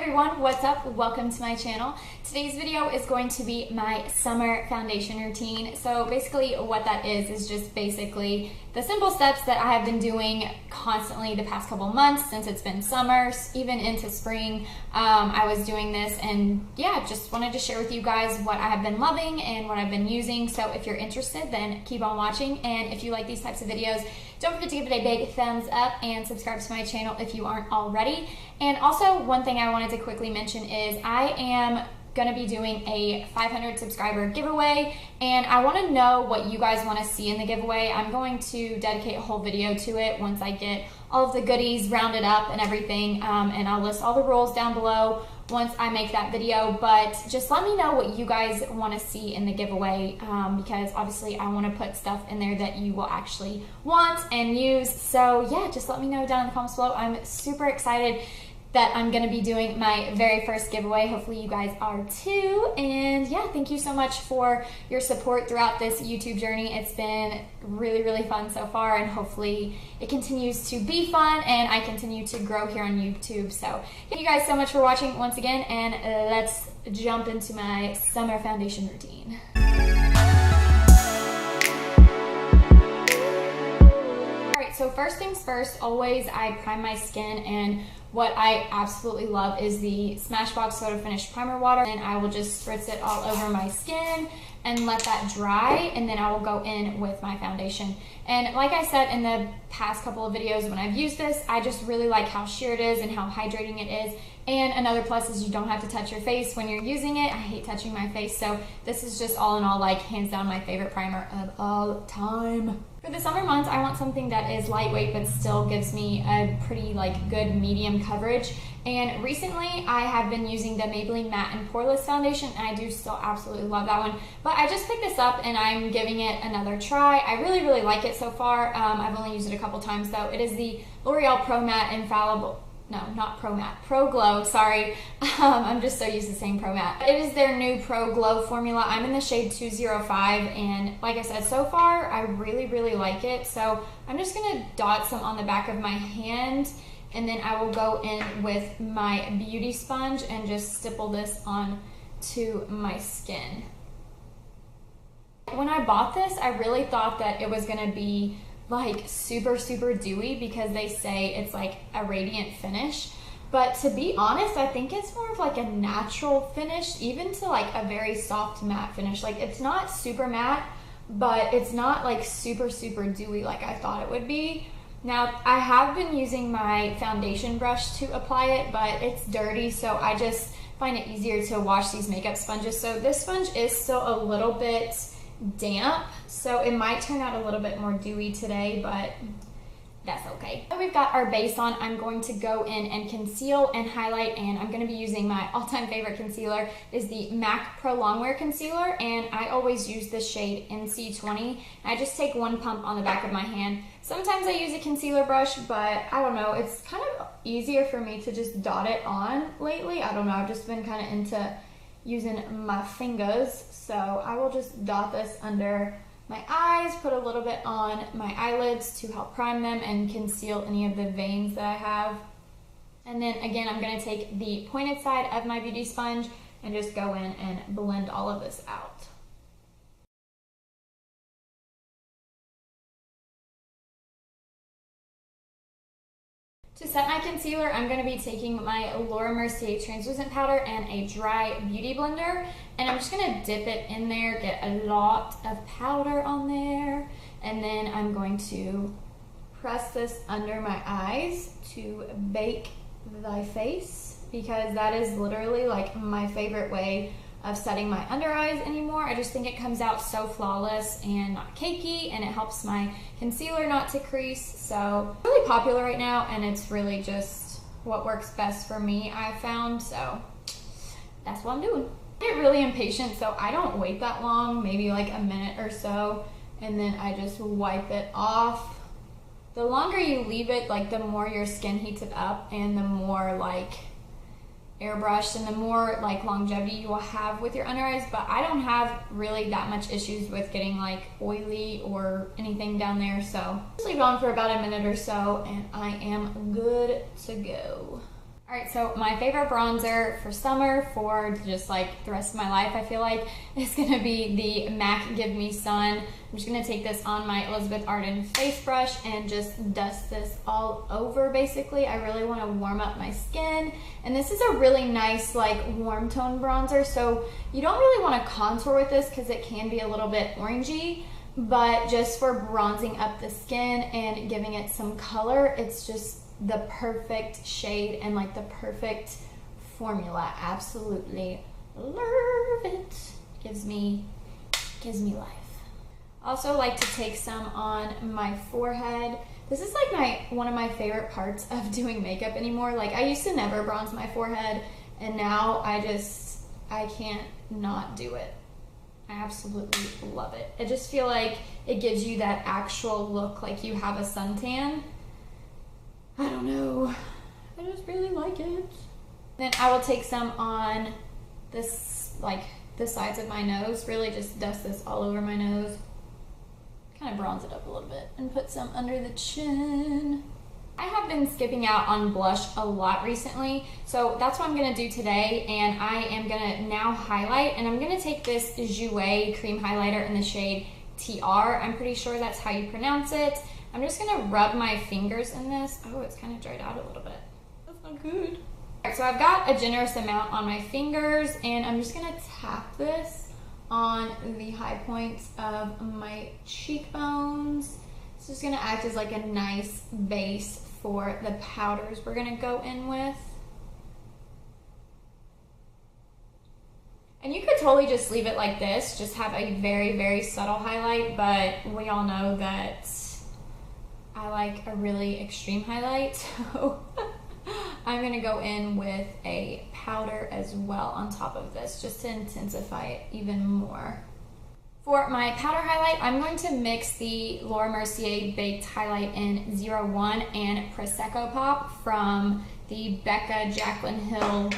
everyone, what's up? Welcome to my channel. Today's video is going to be my summer foundation routine. So basically what that is just basically the simple steps that I have been doing constantly the past couple months since it's been summer, even into spring. I was doing this and yeah, just wanted to share with you guys what I have been loving and what I've been using. So if you're interested, then keep on watching. And if you like these types of videos, don't forget to give it a big thumbs up and subscribe to my channel if you aren't already. And also, one thing I wanted to quickly mention is I am going to be doing a 500 subscriber giveaway, and I want to know what you guys want to see in the giveaway. I'm going to dedicate a whole video to it once I get all of the goodies rounded up and everything, and I'll list all the rules down below once I make that video. But just let me know what you guys want to see in the giveaway, because obviously I want to put stuff in there that you will actually want and use. So yeah, just let me know down in the comments below. I'm super excited that I'm going to be doing my very first giveaway. Hopefully you guys are too. And yeah, thank you so much for your support throughout this YouTube journey. It's been really fun so far, and hopefully it continues to be fun and I continue to grow here on YouTube. So thank you guys so much for watching once again, and let's jump into my summer foundation routine. Alright, so first things first, always I prime my skin, and what I absolutely love is the Smashbox Photo Finish Primer Water, and I will just spritz it all over my skin and let that dry, and then I will go in with my foundation. And like I said in the past couple of videos when I've used this, I just really like how sheer it is and how hydrating it is. And another plus is you don't have to touch your face when you're using it. I hate touching my face, so this is just all in all, like, hands down my favorite primer of all time. For the summer months, I want something that is lightweight but still gives me a pretty good medium coverage. And recently I have been using the Maybelline Matte and Poreless Foundation, and I do still absolutely love that one. But I just picked this up and I'm giving it another try. I really like it so far. I've only used it a couple times though. It is the L'Oreal Pro Matte Infallible. No, not Pro Matte, Pro Glow, sorry. I'm just so used to saying Pro Matte. It is their new Pro Glow formula. I'm in the shade 205, and like I said, so far, I really like it. So I'm just gonna dot some on the back of my hand, and then I will go in with my beauty sponge and just stipple this on to my skin. When I bought this, I really thought that it was gonna be like super dewy, because they say it's like a radiant finish, but to be honest, I think it's more of like a natural finish, even to like a very soft matte finish. Like, it's not super matte, but it's not like super dewy like I thought it would be. Now, I have been using my foundation brush to apply it, but it's dirty, so I just find it easier to wash these makeup sponges. So this sponge is still a little bit damp, so it might turn out a little bit more dewy today, but that's okay. So we've got our base on. I'm going to go in and conceal and highlight, and I'm going to be using my all-time favorite concealer. It is the MAC Prolong Wear Concealer, and I always use the shade NC20. I just take one pump on the back of my hand. Sometimes I use a concealer brush, but I don't know, it's kind of easier for me to just dot it on lately. I don't know, I've just been kind of into using my fingers. So I will just dot this under my eyes, put a little bit on my eyelids to help prime them and conceal any of the veins that I have. And then again, I'm going to take the pointed side of my beauty sponge and just go in and blend all of this out. To set my concealer, I'm going to be taking my Mercier translucent powder and a dry beauty blender, and I'm just going to dip it in there, get a lot of powder on there, and then I'm going to press this under my eyes to bake thy face, because that is literally like my favorite way of setting my under eyes anymore. I just think it comes out so flawless and not cakey, and it helps my concealer not to crease. So it's really popular right now, and it's really just what works best for me, I've found. So that's what I'm doing. I get really impatient, so I don't wait that long, maybe like a minute or so, and then I just wipe it off. The longer you leave it, like, the more your skin heats it up, and the more like airbrushed and the more like longevity you will have with your under eyes. But I don't have really that much issues with getting like oily or anything down there, so just leave it on for about a minute or so and I am good to go. Alright, so my favorite bronzer for summer, for just like the rest of my life, I feel like, is going to be the MAC Give Me Sun. I'm just going to take this on my Elizabeth Arden face brush and just dust this all over, basically. I really want to warm up my skin. And this is a really nice, like, warm tone bronzer, so you don't really want to contour with this because it can be a little bit orangey. But just for bronzing up the skin and giving it some color, it's just the perfect shade and like the perfect formula. Absolutely love it. Gives me life. Also like to take some on my forehead. This is like one of my favorite parts of doing makeup anymore. Like, I used to never bronze my forehead, and now I can't not do it. I absolutely love it. I just feel like it gives you that actual look like you have a suntan. I don't know. I just really like it. Then I will take some on this, like the sides of my nose. Really just dust this all over my nose. Kind of bronze it up a little bit and put some under the chin. I have been skipping out on blush a lot recently, so that's what I'm going to do today, and I am going to now highlight, and I'm going to take this Jouer cream highlighter in the shade Tiare. I'm pretty sure that's how you pronounce it. I'm just going to rub my fingers in this. Oh, it's kind of dried out a little bit. That's not good. All right, so I've got a generous amount on my fingers, and I'm just going to tap this on the high points of my cheekbones. It's just going to act as like a nice base for the powders we're going to go in with. And you could totally just leave it like this, just have a very, very subtle highlight, but we all know that I like a really extreme highlight, so I'm going to go in with a powder as well on top of this, just to intensify it even more. For my powder highlight, I'm going to mix the Laura Mercier Baked Highlight in 01 and Preseco Pop from the Becca Jaclyn Hill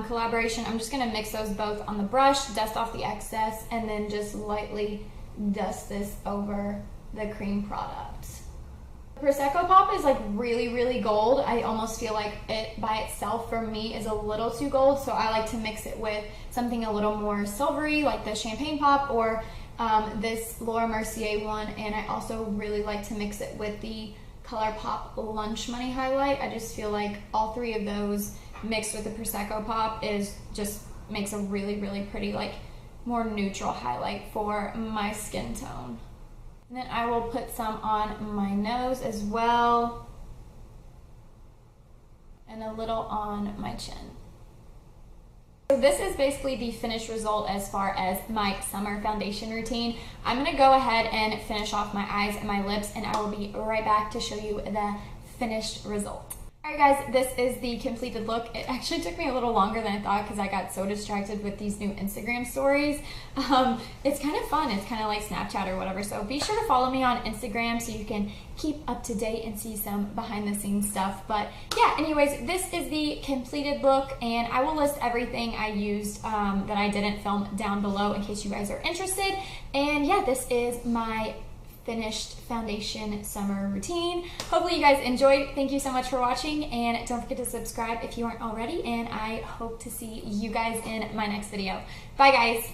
collaboration. I'm just going to mix those both on the brush, dust off the excess, and then just lightly dust this over the cream product. Preseco Pop is like really, really gold. I almost feel like it by itself for me is a little too gold, so I like to mix it with something a little more silvery like the Champagne Pop or this Laura Mercier one, and I also really like to mix it with the ColourPop Lunch Money highlight. I just feel like all three of those mixed with the Preseco Pop just makes a really, really pretty, like, more neutral highlight for my skin tone. And then I will put some on my nose as well, and a little on my chin. So this is basically the finished result as far as my summer foundation routine. I'm going to go ahead and finish off my eyes and my lips, and I will be right back to show you the finished result. Alright guys, this is the completed look. It actually took me a little longer than I thought because I got so distracted with these new Instagram stories. It's kind of fun. It's kind of like Snapchat or whatever. So be sure to follow me on Instagram so you can keep up to date and see some behind the scenes stuff. But yeah, anyways, this is the completed look, and I will list everything I used that I didn't film down below in case you guys are interested. And yeah, this is my finished foundation summer routine. Hopefully you guys enjoyed. Thank you so much for watching, and don't forget to subscribe if you aren't already, and I hope to see you guys in my next video. Bye guys.